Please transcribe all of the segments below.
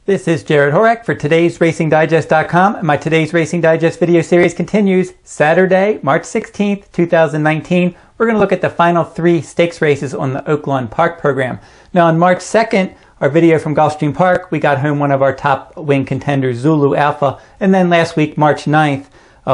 This is Jared Horak for today's RacingDigest.com, and my Today's Racing Digest video series continues Saturday, March 16th, 2019. We're going to look at the final 3 stakes races on the Oaklawn Park program. Now on March 2nd, our video from Gulfstream Park, we got home one of our top win contenders, Zulu Alpha, and then last week, March 9th,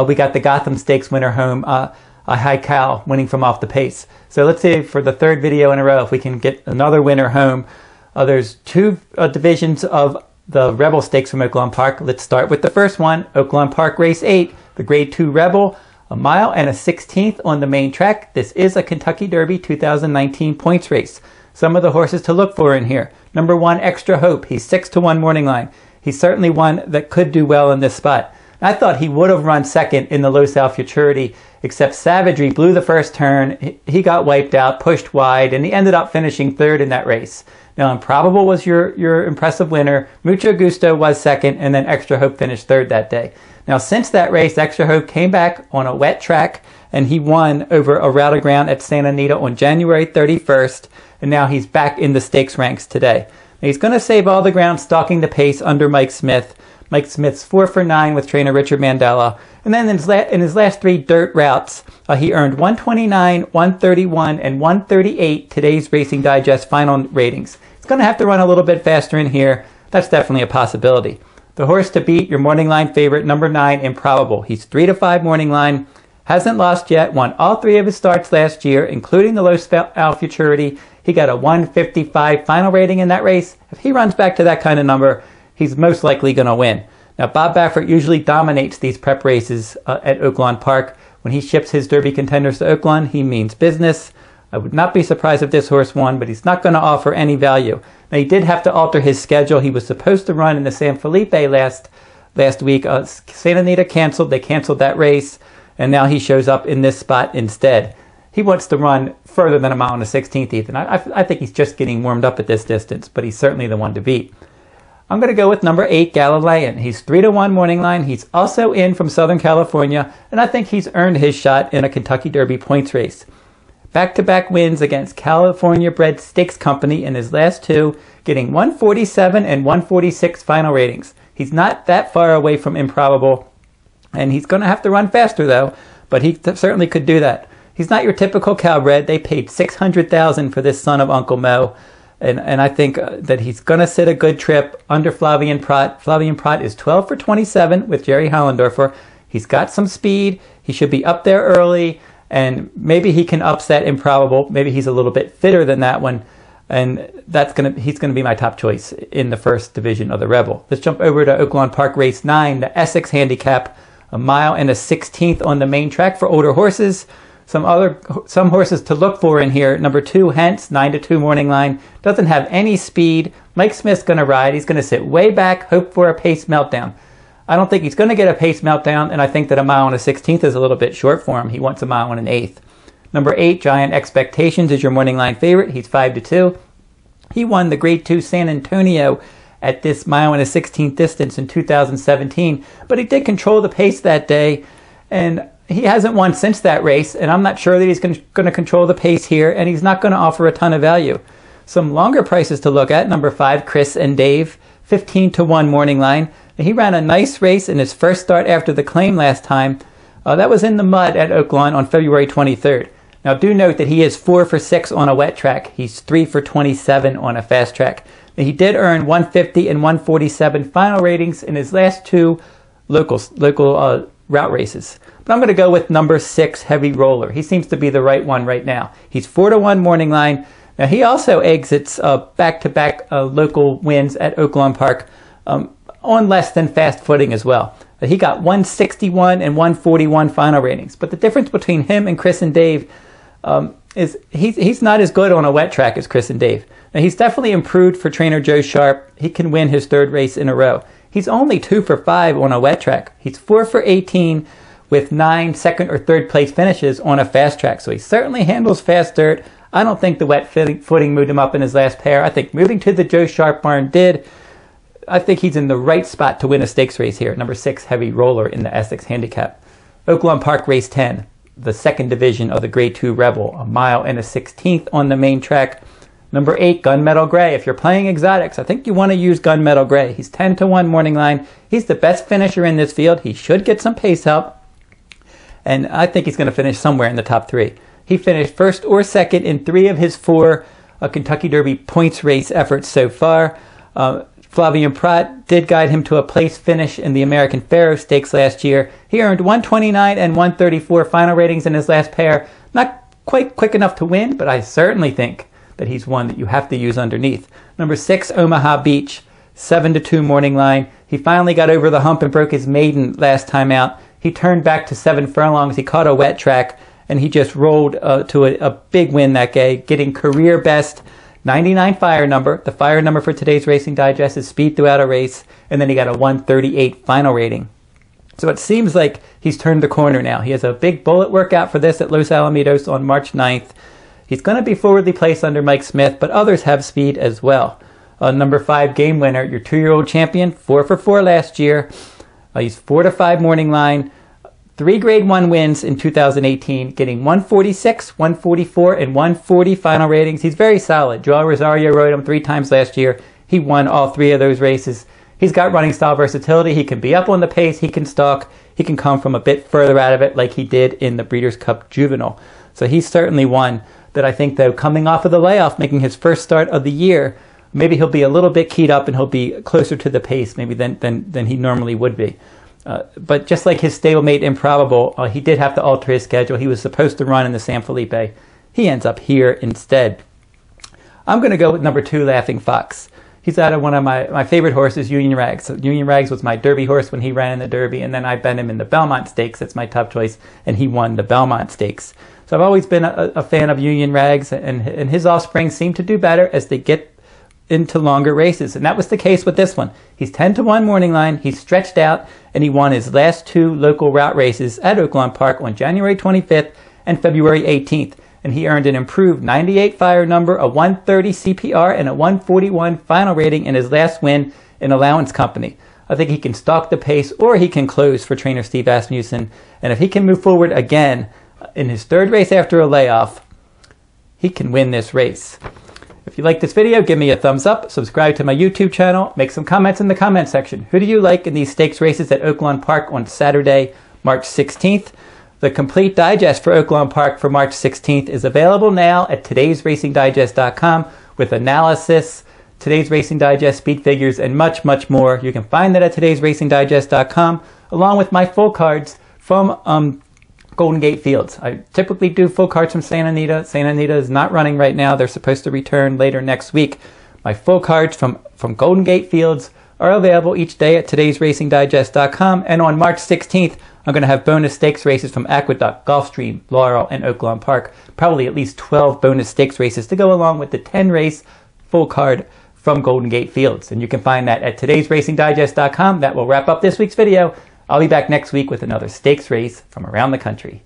we got the Gotham Stakes winner home, a High Cal, winning from off the pace. So let's see for the 3rd video in a row if we can get another winner home. There's 2 divisions of the Rebel Stakes from Oaklawn Park. Let's start with the first one, Oaklawn Park Race 8, the Grade 2 Rebel, a mile and a 16th on the main track. This is a Kentucky Derby 2019 points race. Some of the horses to look for in here. Number 1, Extra Hope. He's 6-1 morning line. He's certainly one that could do well in this spot. I thought he would have run second in the Los Al Futurity, except Savagery blew the first turn. He got wiped out, pushed wide, and he ended up finishing 3rd in that race. Now, Improbable was your impressive winner. Mucho Gusto was second, and then Extra Hope finished 3rd that day. Now, since that race, Extra Hope came back on a wet track, and he won over a route of ground at Santa Anita on January 31st, and now he's back in the stakes ranks today. Now, he's going to save all the ground stalking the pace under Mike Smith. Mike Smith's 4 for 9 with trainer Richard Mandela. And then in his last 3 dirt routes, he earned 129, 131, and 138 today's Racing Digest final ratings. He's going to have to run a little bit faster in here. That's definitely a possibility. The horse to beat, your morning line favorite, number 9, Improbable. He's 3-5 morning line. Hasn't lost yet. Won all 3 of his starts last year, including the Los Al Futurity. He got a 155 final rating in that race. If he runs back to that kind of number, he's most likely going to win. Now, Bob Baffert usually dominates these prep races at Oaklawn Park. When he ships his Derby contenders to Oaklawn, he means business. I would not be surprised if this horse won, but he's not going to offer any value. Now, he did have to alter his schedule. He was supposed to run in the San Felipe last week. Santa Anita canceled. They canceled that race, and now he shows up in this spot instead. He wants to run further than a mile and a 16th, Ethan. I think he's just getting warmed up at this distance, but he's certainly the one to beat. I'm going to go with number 8, Galilean. He's 3-1 morning line. He's also in from Southern California, and I think he's earned his shot in a Kentucky Derby points race. Back-to-back wins against California-bred Stakes Company in his last 2, getting 147 and 146 final ratings. He's not that far away from Improbable, and he's going to have to run faster, though, but he certainly could do that. He's not your typical Calbred. They paid $600,000 for this son of Uncle Mo. And I think that he's going to sit a good trip under Flavien Prat. Flavien Prat is 12 for 27 with Jerry Hollendorfer. He's got some speed. He should be up there early, and maybe he can upset Improbable. Maybe he's a little bit fitter than that one, and he's going to be my top choice in the first division of the Rebel. Let's jump over to Oaklawn Park Race 9, the Essex Handicap, a mile and a 16th on the main track for older horses. Some horses to look for in here. Number 2, Hence, 9-2 morning line. Doesn't have any speed. Mike Smith's going to ride. He's going to sit way back, hope for a pace meltdown. I don't think he's going to get a pace meltdown, and I think that a mile and a 16th is a little bit short for him. He wants a mile and an 1/8. Number 8, Giant Expectations, is your morning line favorite. He's 5-2. He won the Grade 2 San Antonio at this mile and a 16th distance in 2017, but he did control the pace that day, and he hasn't won since that race, and I'm not sure that he's going to control the pace here, and he's not going to offer a ton of value. Some longer prices to look at. Number 5, Chris and Dave, 15-1 morning line. He ran a nice race in his first start after the claim last time. That was in the mud at Oaklawn on February 23rd. Now, do note that he is 4 for 6 on a wet track. He's 3 for 27 on a fast track. Now, he did earn 150 and 147 final ratings in his last 2 local route races. But I'm going to go with number 6, Heavy Roller. He seems to be the right one right now. He's 4-1 morning line. Now, he also exits back-to-back local wins at Oaklawn Park on less than fast footing as well. He got 161 and 141 final ratings. But the difference between him and Chris and Dave is he's not as good on a wet track as Chris and Dave. Now, he's definitely improved for trainer Joe Sharp. He can win his 3rd race in a row. He's only 2 for 5 on a wet track. He's 4 for 18 with 9 second or third place finishes on a fast track. So he certainly handles fast dirt. I don't think the wet footing moved him up in his last pair. I think moving to the Joe Sharp barn did. I think he's in the right spot to win a stakes race here. Number 6, Heavy Roller in the Essex Handicap. Oaklawn Park Race 10, the 2nd division of the Grade 2 Rebel, a mile and a 16th on the main track. Number 8, Gunmetal Gray. If you're playing exotics, I think you want to use Gunmetal Gray. He's 10-1 morning line. He's the best finisher in this field. He should get some pace help, and I think he's going to finish somewhere in the top 3. He finished first or second in 3 of his 4 Kentucky Derby points race efforts so far. Flavien Prat did guide him to a place finish in the American Pharoah Stakes last year. He earned 129 and 134 final ratings in his last pair. Not quite quick enough to win, but I certainly think that he's one that you have to use underneath. Number 6, Omaha Beach, 7-2 morning line. He finally got over the hump and broke his maiden last time out. He turned back to 7 furlongs. He caught a wet track, and he just rolled to a big win that day, getting career best 99 fire number. The fire number for today's Racing Digest is speed throughout a race, and then he got a 138 final rating. So it seems like he's turned the corner now. He has a big bullet workout for this at Los Alamitos on March 9th. He's going to be forwardly placed under Mike Smith, but others have speed as well. Number 5, Game Winner, your 2-year-old champion, 4 for 4 last year. He's 4-5 morning line. 3 Grade 1 wins in 2018, getting 146, 144, and 140 final ratings. He's very solid. Joel Rosario rode him 3 times last year. He won all 3 of those races. He's got running style versatility. He can be up on the pace. He can stalk. He can come from a bit further out of it like he did in the Breeders' Cup Juvenile. So he's certainly one that I think, though, coming off of the layoff, making his first start of the year, maybe he'll be a little bit keyed up and he'll be closer to the pace maybe than he normally would be. But just like his stablemate Improbable, he did have to alter his schedule. He was supposed to run in the San Felipe. He ends up here instead. I'm going to go with number 2, Laughing Fox. He's out of one of my favorite horses, Union Rags. So Union Rags was my Derby horse when he ran in the Derby, and then I bet him in the Belmont Stakes. That's my top choice, and he won the Belmont Stakes. So I've always been a fan of Union Rags, and his offspring seem to do better as they get into longer races, and that was the case with this one. He's 10-1 morning line. He's stretched out, and he won his last 2 local route races at Oaklawn Park on January 25th and February 18th, and he earned an improved 98 fire number, a 130 CPR, and a 141 final rating in his last win in Allowance Company. I think he can stalk the pace, or he can close for trainer Steve Asmussen, and if he can move forward again in his 3rd race after a layoff, he can win this race. If you like this video, give me a thumbs up, subscribe to my YouTube channel, make some comments in the comment section. Who do you like in these stakes races at Oaklawn Park on Saturday, March 16th? The complete digest for Oaklawn Park for March 16th is available now at todaysracingdigest.com with analysis, Today's Racing Digest, speed figures, and much, much more. You can find that at todaysracingdigest.com along with my full cards from Golden Gate Fields. I typically do full cards from Santa Anita. Santa Anita is not running right now. They're supposed to return later next week. My full cards from Golden Gate Fields are available each day at todaysracingdigest.com. And on March 16th, I'm going to have bonus stakes races from Aqueduct, Gulfstream, Laurel, and Oaklawn Park. Probably at least 12 bonus stakes races to go along with the 10-race full card from Golden Gate Fields. And you can find that at todaysracingdigest.com. That will wrap up this week's video. I'll be back next week with another stakes race from around the country.